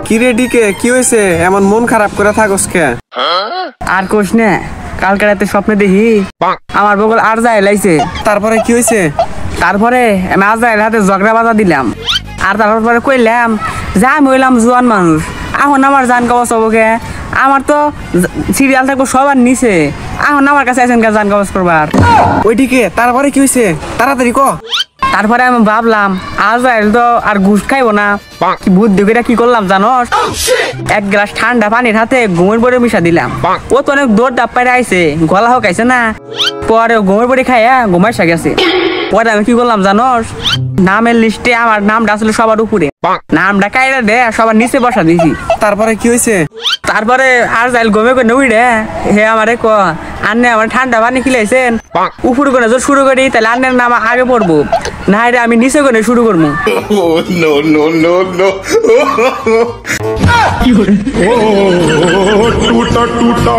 কি রে ডিকে, কি হয়েছে? এমন মন খারাপ করে থাকস কে? আর কোশ না, কালকে রাতে স্বপ্নে দেখি আমার বগল আর যায় লাইছে। তারপরে কি হয়েছে? তারপরে আমি আজরাইল হাতে ঝগড়া বাজা দিলাম। আর তারপরে কইলাম যে আমি হইলাম জোয়ান মানুষ, এখন আমার জান কবচ হবকে। আমার তো সিরিয়াল থাকবো সবার নিচে, এখন আমার কাছে আছেন জান কবচ করবার। ওইদিকে তারপরে কি হয়েছে? তাড়াতাড়ি ক। তারপরে আমি ভাবলাম আজরাইল তো আর ঘুষ খাইবো না, কি বুদ্ধি করে কি করলাম জানোস? এক গ্লাস ঠান্ডা পানির হাতে ঘুমের বড়ি মিশা দিলাম। ও তো অনেক দৌড় ডাব পাইরে আইছে, গলা হোক আইছে না। পরে ঘুমের বড়ি খাইয়া ঘুমাইসা গেছে। পরে আমি কি করলাম জানোস? নামের লিস্টে আমার নামটা আসলে সবার উপরে, নামটা কাইরা দে সবার নিচে বসা দিছি। তারপরে কি হয়েছে? তারপরে আর যাইল গমে করে উইড়ে হে আমারে ক আন্নে আমার ঠান্ডা পানি খিলাইছেন, উপর করে যদি শুরু করি তাহলে আন্নের নাম আগে পড়বো, না রে আমি নিচে করে শুরু করবো। टूटा टूटा